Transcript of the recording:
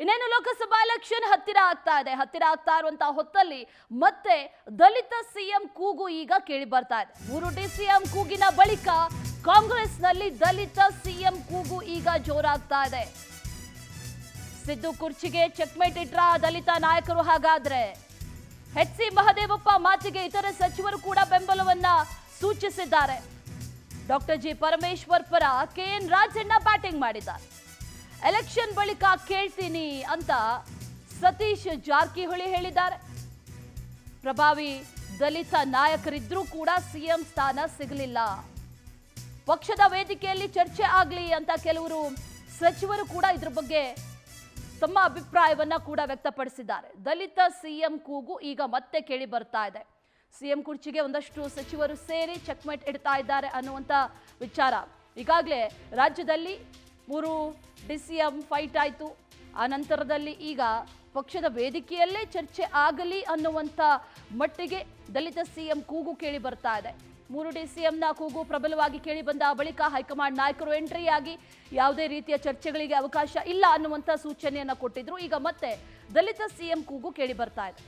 ಇನ್ನೇನು ಲೋಕಸಭಾ ಎಲೆಕ್ಷನ್ ಹತ್ತಿರ ಆಗ್ತಾ ಇರುವಂತಹ ಹೊತ್ತಲ್ಲಿ ಮತ್ತೆ ದಲಿತ ಸಿಎಂ ಕೂಗು ಈಗ ಕೇಳಿ ಬರ್ತಾ ಇದೆ. 3 ಡಿಸಿಎಂ ಕೂಗಿನ ಬಳಿಕ ಕಾಂಗ್ರೆಸ್ನಲ್ಲಿ ದಲಿತ ಸಿಎಂ ಕೂಗು ಈಗ ಜೋರಾಗ್ತಾ ಇದೆ. ಸಿದ್ದು ಕುರ್ಚಿಗೆ ಚೆಕ್ಮೇಟ್ ಇಟ್ರ ದಲಿತ ನಾಯಕರು. ಹಾಗಾದ್ರೆ ಎಚ್.ಸಿ. ಮಹದೇವಪ್ಪ ಮಾತಿಗೆ ಇತರೆ ಸಚಿವರು ಕೂಡ ಬೆಂಬಲವನ್ನ ಸೂಚಿಸಿದ್ದಾರೆ. ಡಾಕ್ಟರ್ ಜಿ ಪರಮೇಶ್ವರ್ ಪರ ಕೆ.ಎನ್. ರಾಜಣ್ಣ ಬ್ಯಾಟಿಂಗ್ ಮಾಡಿದ್ದಾರೆ. ಎಲೆಕ್ಷನ್ ಬಳಿಕ ಕೇಳ್ತೀನಿ ಅಂತ ಸತೀಶ್ ಜಾರಕಿಹೊಳಿ ಹೇಳಿದ್ದಾರೆ. ಪ್ರಭಾವಿ ದಲಿತ ನಾಯಕರಿದ್ರೂ ಕೂಡ ಸಿಎಂ ಸ್ಥಾನ ಸಿಗಲಿಲ್ಲ. ಪಕ್ಷದ ವೇದಿಕೆಯಲ್ಲಿ ಚರ್ಚೆ ಆಗಲಿ ಅಂತ ಕೆಲವರು ಸಚಿವರು ಕೂಡ ಇದ್ರ ಬಗ್ಗೆ ತಮ್ಮ ಅಭಿಪ್ರಾಯವನ್ನ ಕೂಡ ವ್ಯಕ್ತಪಡಿಸಿದ್ದಾರೆ. ದಲಿತ ಸಿಎಂ ಕೂಗು ಈಗ ಮತ್ತೆ ಕೇಳಿ ಬರ್ತಾ ಇದೆ. ಸಿಎಂ ಕುರ್ಚಿಗೆ ಒಂದಷ್ಟು ಸಚಿವರು ಸೇರಿ ಚೆಕ್ಮೇಟ್ ಇಡ್ತಾ ಇದ್ದಾರೆ ಅನ್ನುವಂಥ ವಿಚಾರ. ಈಗಾಗಲೇ ರಾಜ್ಯದಲ್ಲಿ 3 ಡಿಸಿಎಂ ಫೈಟ್ ಆಯಿತು. ಆ ನಂತರದಲ್ಲಿ ಈಗ ಪಕ್ಷದ ವೇದಿಕೆಯಲ್ಲೇ ಚರ್ಚೆ ಆಗಲಿ ಅನ್ನುವಂಥ ಮಟ್ಟಿಗೆ ದಲಿತ ಸಿಎಂ ಕೂಗು ಕೇಳಿ ಬರ್ತಾ ಇದೆ. 3 ಡಿಸಿಎಂನ ಕೂಗು ಪ್ರಬಲವಾಗಿ ಕೇಳಿ ಬಂದ ಬಳಿಕ ಹೈಕಮಾಂಡ್ ನಾಯಕರು ಎಂಟ್ರಿಯಾಗಿ ಯಾವುದೇ ರೀತಿಯ ಚರ್ಚೆಗಳಿಗೆ ಅವಕಾಶ ಇಲ್ಲ ಅನ್ನುವಂಥ ಸೂಚನೆಯನ್ನು ಕೊಟ್ಟಿದ್ರು. ಈಗ ಮತ್ತೆ ದಲಿತ ಸಿಎಂ ಕೂಗು ಕೇಳಿ ಬರ್ತಾ ಇದೆ.